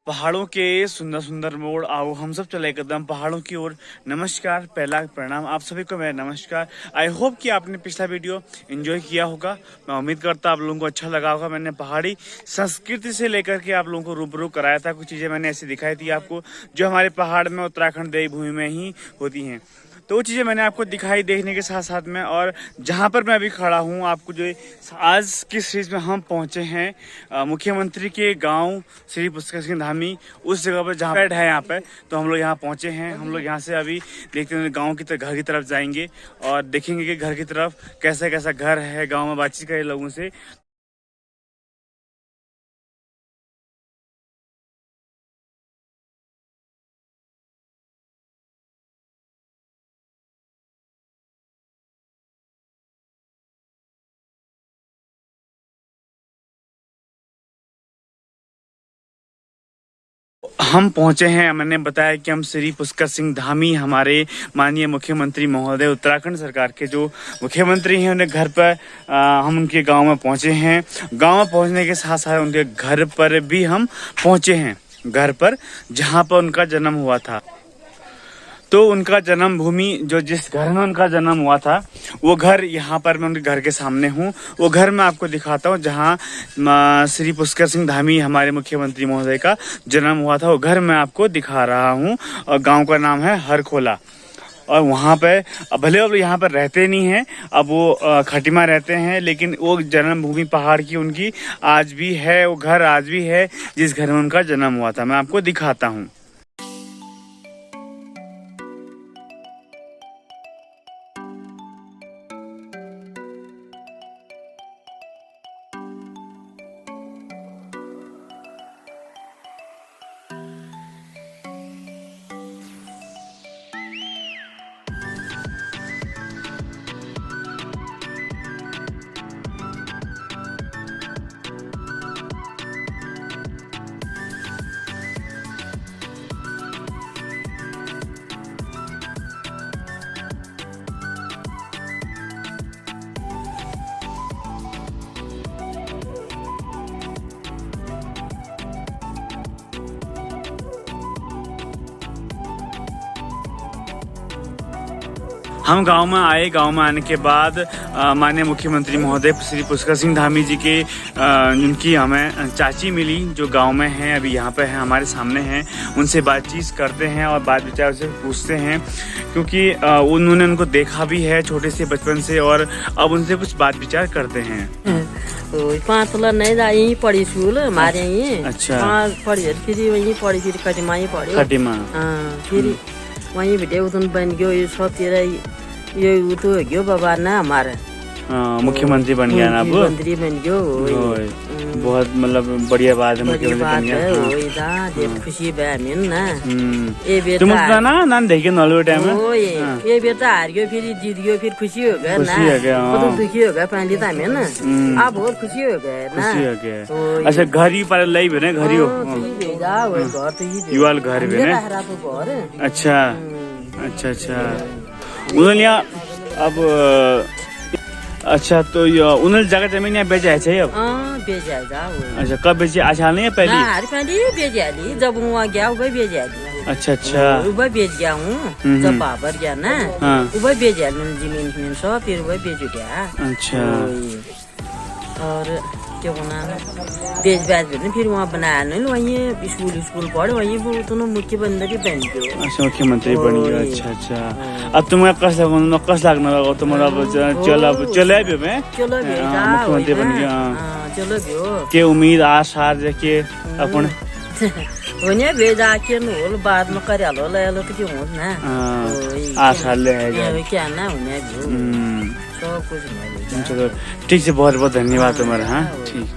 पहाड़ों के सुंदर सुंदर मोड़ आओ हम सब चले कदम पहाड़ों की ओर। नमस्कार, पहला प्रणाम आप सभी को मेरा नमस्कार। आई होप कि आपने पिछला वीडियो एंजॉय किया होगा। मैं उम्मीद करता आप लोगों को अच्छा लगा होगा। मैंने पहाड़ी संस्कृति से लेकर के आप लोगों को रूबरू कराया था। कुछ चीज़ें मैंने ऐसी दिखाई थी आपको जो हमारे पहाड़ में उत्तराखंड देवभूमि में ही होती हैं। तो वो चीज़ें मैंने आपको दिखाई देखने के साथ साथ में, और जहाँ पर मैं अभी खड़ा हूँ आपको जो आज किस चीज़ में हम पहुँचे हैं, मुख्यमंत्री के गांव श्री पुष्कर सिंह धामी उस जगह पर जहाँ पेड़ है यहाँ पे। तो हम लोग यहाँ पहुँचे हैं। हम लोग यहाँ से अभी देखते हैं गाँव की घर की तरफ जाएंगे और देखेंगे कि घर की तरफ कैसा कैसा घर है। गाँव में बातचीत करें लोगों से। हम पहुंचे हैं। मैंने बताया कि हम श्री पुष्कर सिंह धामी, हमारे माननीय मुख्यमंत्री महोदय, उत्तराखंड सरकार के जो मुख्यमंत्री हैं, उन्हें घर पर हम उनके गांव में पहुंचे हैं। गांव में पहुंचने के साथ साथ उनके घर पर भी हम पहुंचे हैं, घर पर जहां पर उनका जन्म हुआ था। तो उनका जन्मभूमि जो जिस घर में उनका जन्म हुआ था वो घर यहाँ पर मैं उनके घर के सामने हूँ। वो घर मैं आपको दिखाता हूँ जहाँ श्री पुष्कर सिंह धामी हमारे मुख्यमंत्री महोदय का जन्म हुआ था। वो घर मैं आपको दिखा रहा हूँ और गांव का नाम है हरखोला। और वहाँ पे भले अब यहाँ पर रहते नहीं हैं, अब वो खटीमा रहते हैं, लेकिन वो जन्मभूमि पहाड़ की उनकी आज भी है। वो घर आज भी है जिस घर में उनका जन्म हुआ था। मैं आपको दिखाता हूँ। हम गांव में आए। गांव में आने के बाद माननीय मुख्यमंत्री महोदय श्री पुष्कर सिंह धामी जी के उनकी हमें चाची मिली जो गांव में हैं, अभी यहाँ पे हैं, हमारे सामने हैं। उनसे बातचीत करते हैं और बात विचार से पूछते हैं, क्योंकि उन्होंने उनको देखा भी है छोटे से बचपन से, और अब उनसे कुछ बात विचार करते हैं। 5 साल नहीं जा, यहीं पढ़ी स्कूल हमारे यहीं। अच्छा। पढ़ी फिर वहीं पढ़ी, फिर खटीमा ही पढ़ी। खटीमा फिर वहीं बेटे उधर बन गयो। ये सब तेरा ये तो हो गयो बाबा ना हमारा। मुख्यमंत्री बन गया ना अब। मुख्यमंत्री बन गयो। बहुत मतलब बढ़िया बात है, मुख्यमंत्री बन गया। खुशी भए हमें ना। तुम ना नान देखे नलवे टाइम में ये बेटा हार गयो, फिर जीत गयो, फिर खुशी हो गया ना। बहुत दुखी हो गया पहले तो हमें ना। अब बहुत खुशी हो गया ना। खुशी हो गया। अच्छा, घर ही पर लाई बने, घर ही हो घर तो ही युवाल घर बने। अच्छा अच्छा अच्छा। उन्होंने अब अच्छा, तो उन्होंने जगह जमीन यहाँ बेचा है अब। बेचा। अच्छा, कब बेची? आज हाल नहीं है, पहले पहले बेच ली। जब वहाँ गया वही बेच ली। अच्छा अच्छा। वही बेच गया हूँ। जब बाबर गया ना वही बेच लिया जमीन सब, फिर वही बेच गया। अच्छा। और क्या बना बेच फिर वहाँ बनाया नहीं, वहीं स्कूल पढ़े, वहीं वो दोनों मुख्यमंत्री बन गयो। अच्छा, मुख्यमंत्री बन गया। अच्छा अच्छा। अब तुम्हें कस लगना लगा तुम्हारा चले भी में मुख्यमंत्री बन गया। चलो भी के उम्मीद आशा के अपन उन्हें भेजा के नोल बाद में कर लो तो क्यों ना आशा ले है क्या ना उन्हें सब कुछ नहीं। चलो ठीक है, बहुत बहुत धन्यवाद तुम्हारा। हाँ ठीक।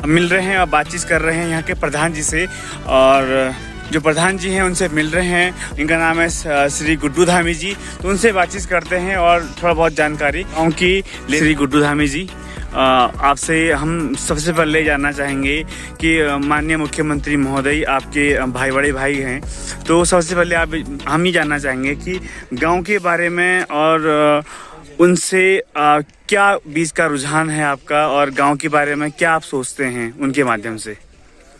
हम मिल रहे हैं और बातचीत कर रहे हैं यहाँ के प्रधान जी से, और जो प्रधान जी हैं उनसे मिल रहे हैं। इनका नाम है श्री गुड्डू धामी जी। तो उनसे बातचीत करते हैं और थोड़ा बहुत जानकारी उनकी। श्री गुड्डू धामी जी, आपसे हम सबसे पहले जानना चाहेंगे कि माननीय मुख्यमंत्री महोदय आपके भाई, बड़े भाई हैं, तो सबसे पहले हम ही जानना चाहेंगे कि गांव के बारे में और उनसे क्या बीच का रुझान है आपका, और गांव के बारे में क्या आप सोचते हैं उनके माध्यम से।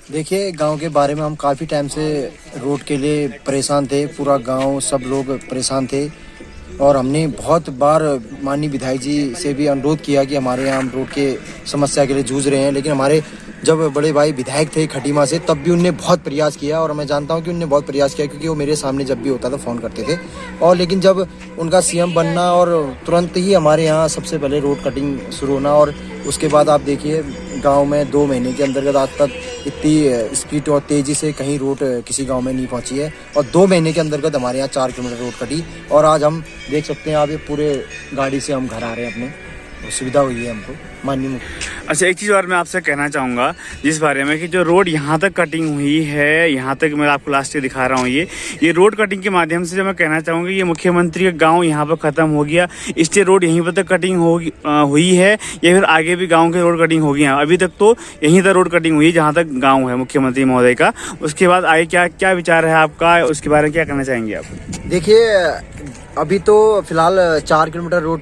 देखिए, गांव के बारे में हम काफ़ी टाइम से रोड के लिए परेशान थे। पूरा गांव सब लोग परेशान थे और हमने बहुत बार माननीय विधायक जी से भी अनुरोध किया कि हमारे यहाँ हम रोड के समस्या के लिए जूझ रहे हैं। लेकिन हमारे जब बड़े भाई विधायक थे खटीमा से, तब भी उनने बहुत प्रयास किया और मैं जानता हूँ कि उनने बहुत प्रयास किया, क्योंकि वो मेरे सामने जब भी होता था फ़ोन करते थे। और लेकिन जब उनका सीएम बनना और तुरंत ही हमारे यहाँ सबसे पहले रोड कटिंग शुरू होना, और उसके बाद आप देखिए गांव में 2 महीने के अंतर्गत आज तक इतनी स्पीड और तेज़ी से कहीं रोड किसी गांव में नहीं पहुंची है। और 2 महीने के अंतर्गत हमारे यहाँ 4 किलोमीटर रोड कटी और आज हम देख सकते हैं, आप ये पूरे गाड़ी से हम घर आ रहे हैं, अपने सुविधा हुई है हमको माननीय। अच्छा, एक चीज़ और मैं आपसे कहना चाहूँगा जिस बारे में कि जो रोड यहाँ तक कटिंग हुई है, यहाँ तक मैं आपको लास्ट दिखा रहा हूँ, ये रोड कटिंग के माध्यम से जो मैं कहना चाहूँगा, ये मुख्यमंत्री का गांव यहाँ पर ख़त्म हो गया, इसलिए रोड यहीं पर तक कटिंग हुई है, या फिर आगे भी गाँव के रोड कटिंग होगी। अभी तक तो यहीं तक रोड कटिंग हुई है जहाँ तक गाँव है मुख्यमंत्री महोदय का। उसके बाद आगे क्या क्या विचार है आपका, उसके बारे में क्या कहना चाहेंगे आप? देखिए, अभी तो फिलहाल 4 किलोमीटर रोड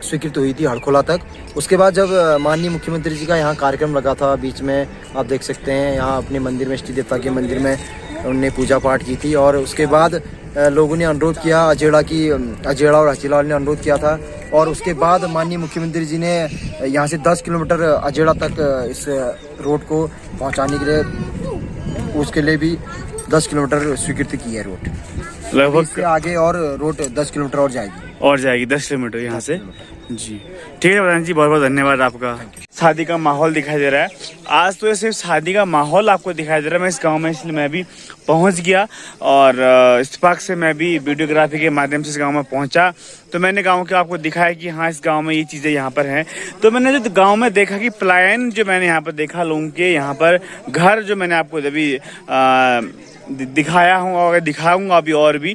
स्वीकृत हुई थी हड़खोला तक। उसके बाद जब माननीय मुख्यमंत्री जी का यहाँ कार्यक्रम लगा था बीच में, आप देख सकते हैं यहाँ अपने मंदिर में, इष्ट देवता के मंदिर में उन्होंने पूजा पाठ की थी। और उसके बाद लोगों ने अनुरोध किया, अजेड़ा और हचीला ने अनुरोध किया था। और उसके बाद माननीय मुख्यमंत्री जी ने यहाँ से 10 किलोमीटर अजेड़ा तक इस रोड को पहुँचाने के लिए, उसके लिए भी 10 किलोमीटर स्वीकृति की है रोड। लगभग इससे आगे और रोड 10 किलोमीटर और जाएगी 10 किलोमीटर यहाँ से। जी ठीक है प्रधान जी, बहुत बहुत धन्यवाद आपका। शादी का माहौल दिखाई दे रहा है आज, तो ये सिर्फ शादी का माहौल आपको दिखाई दे रहा है। मैं इस गांव में इसलिए मैं भी पहुंच गया और इत्तेफाक से मैं भी वीडियोग्राफी के माध्यम से इस गांव में पहुंचा, तो मैंने गांव के आपको दिखाया कि हाँ, इस गांव में ये चीज़ें यहाँ पर हैं। तो मैंने जो गांव में देखा कि पलायन जो मैंने यहाँ पर देखा, लोगों के यहाँ पर घर जो मैंने आपको अभी दिखाया हूँ और दिखाऊंगा अभी और भी,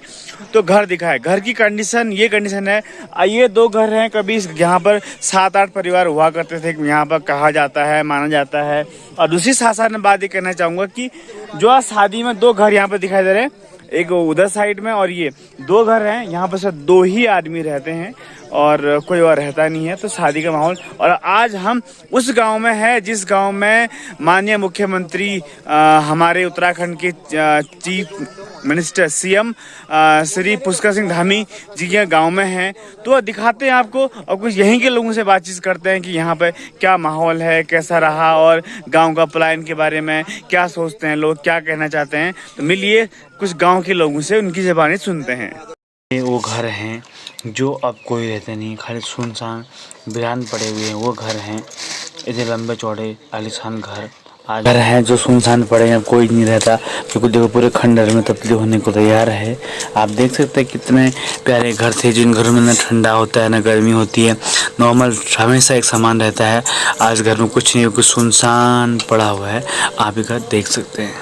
तो घर दिखा है। घर की कंडीशन ये कंडीशन है, ये 2 घर हैं। कभी यहाँ पर 7-8 परिवार हुआ करते थे, यहाँ पर कहा जाता है, माना जाता है। और दूसरी साथ में बात ये कहना चाहूँगा कि जो आज शादी में 2 घर यहाँ पर दिखाई दे रहे हैं, एक उधर साइड में और ये 2 घर हैं, यहाँ पर सिर्फ 2 ही आदमी रहते हैं और कोई और रहता नहीं है। तो शादी का माहौल। और आज हम उस गांव में हैं जिस गांव में माननीय मुख्यमंत्री हमारे उत्तराखंड के chief minister CM Shri Pushkar Singh Dhami ji के गांव में हैं। तो दिखाते हैं आपको और कुछ यहीं के लोगों से बातचीत करते हैं कि यहाँ पे क्या माहौल है, कैसा रहा और गांव का पलायन के बारे में क्या सोचते हैं लोग, क्या कहना चाहते हैं। तो मिलिए कुछ गाँव के लोगों से, उनकी ज़बानें सुनते हैं। ये वो घर हैं जो अब कोई रहते नहीं, खाली सुनसान वीरान पड़े हुए हैं वो घर हैं। इतने लंबे चौड़े आलीशान घर हैं जो सुनसान पड़े हैं, अब कोई नहीं रहता। क्योंकि देखो पूरे खंडहर में तब्दील होने को तैयार है। आप देख सकते हैं कितने प्यारे घर थे, जिन घरों में न ठंडा होता है न गर्मी होती है, नॉर्मल हमेशा एक समान रहता है। आज घर में कुछ नहीं, कुछ सुनसान पड़ा हुआ है। आप ये घर देख सकते हैं।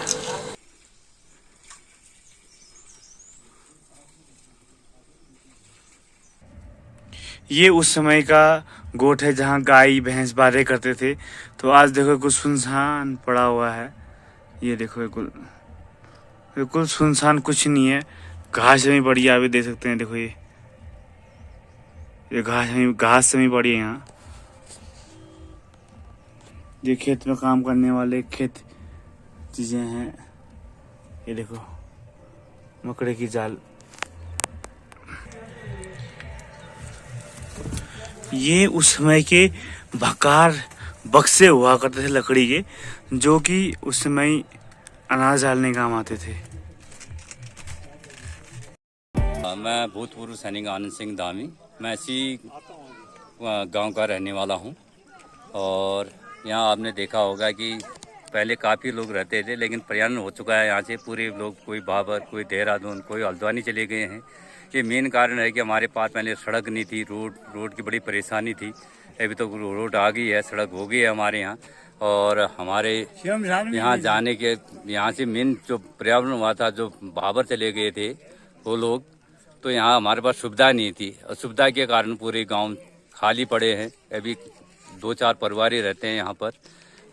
ये उस समय का गोठ है जहाँ गाय भैंस बाधे करते थे। तो आज देखो कुछ सुनसान पड़ा हुआ है। ये देखो बिल्कुल सुनसान, कुछ नहीं है। घास में पड़ी है, आप भी देख सकते हैं। देखो ये घास में पड़ी है यहाँ। ये खेत में काम करने वाले खेत चीजें हैं। ये देखो मकड़े की जाल। ये उस समय के भकार बक्से हुआ करते थे लकड़ी के, जो कि उस समय अनाज डालने काम आते थे। मैं भूतपूर्व सैनिक आनंद सिंह धामी, मैं इसी गांव का रहने वाला हूं। और यहाँ आपने देखा होगा कि पहले काफ़ी लोग रहते थे, लेकिन पर्यावरण हो चुका है यहाँ से। पूरे लोग, कोई बाबर, कोई देहरादून, कोई हल्द्वानी चले गए हैं। ये मेन कारण है कि हमारे पास पहले सड़क नहीं थी, रोड की बड़ी परेशानी थी। अभी तो रोड आ गई है, सड़क हो गई है हमारे यहाँ। और हमारे यहाँ जाने के, यहाँ से मेन जो पर्यावरण हुआ था, जो बाबर चले गए थे वो लोग, तो यहाँ हमारे पास सुविधा नहीं थी। और सुविधा के कारण पूरे गांव खाली पड़े हैं। अभी 2-4 परिवार ही रहते हैं यहाँ पर।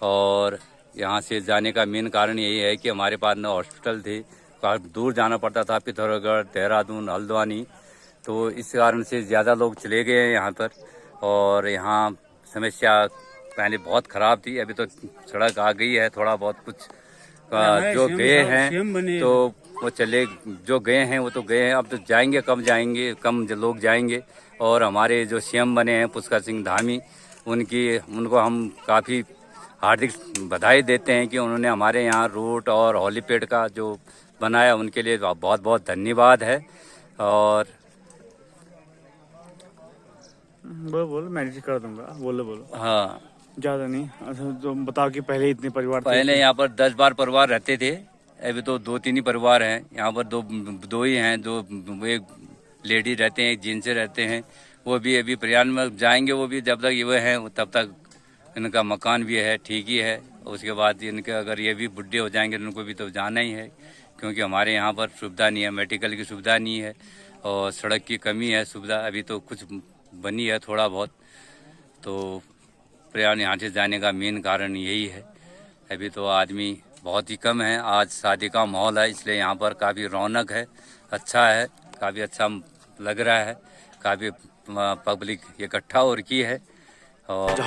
और यहाँ से जाने का मेन कारण यही है कि हमारे पास न हॉस्पिटल थे, काफ़ी दूर जाना पड़ता था, पिथौरागढ़, देहरादून, हल्द्वानी। तो इस कारण से ज़्यादा लोग चले गए हैं यहाँ पर। और यहाँ समस्या पहले बहुत ख़राब थी, अभी तो सड़क आ गई है, थोड़ा बहुत कुछ जो गए हैं तो वो चले, जो गए हैं वो तो गए हैं, अब तो जाएंगे, कम जाएंगे, कम लोग जाएंगे। और हमारे जो सीएम बने हैं पुष्कर सिंह धामी, उनको हम काफ़ी हार्दिक बधाई देते हैं कि उन्होंने हमारे यहाँ रोड और हेलीपैड का जो बनाया, उनके लिए बहुत बहुत धन्यवाद है। और बोलो मैं एडिट कर दूंगा, बोलो। हाँ, ज्यादा नहीं, अच्छा तो बताओ कि पहले इतने परिवार थे? पहले यहाँ पर 10-12 परिवार रहते थे, अभी तो 2-3 ही परिवार हैं यहाँ पर। दो ही हैं, जो एक लेडी रहते हैं, एक जेंट्स रहते हैं। वो भी अभी प्रयाण में जाएंगे, वो भी जब तक ये हैं तब तक इनका मकान भी है, ठीक ही है। उसके बाद इनके अगर ये भी बुढ़े हो जाएंगे तो उनको भी तो जाना ही है, क्योंकि हमारे यहाँ पर सुविधा नहीं है, मेडिकल की सुविधा नहीं है और सड़क की कमी है, सुविधा अभी तो कुछ बनी है थोड़ा बहुत। तो प्रयाण यहाँ से जाने का मेन कारण यही है। अभी तो आदमी बहुत ही कम है, आज शादी का माहौल है, इसलिए यहाँ पर काफ़ी रौनक है, अच्छा है, काफ़ी अच्छा लग रहा है, काफ़ी पब्लिक इकट्ठा हो रखी है। और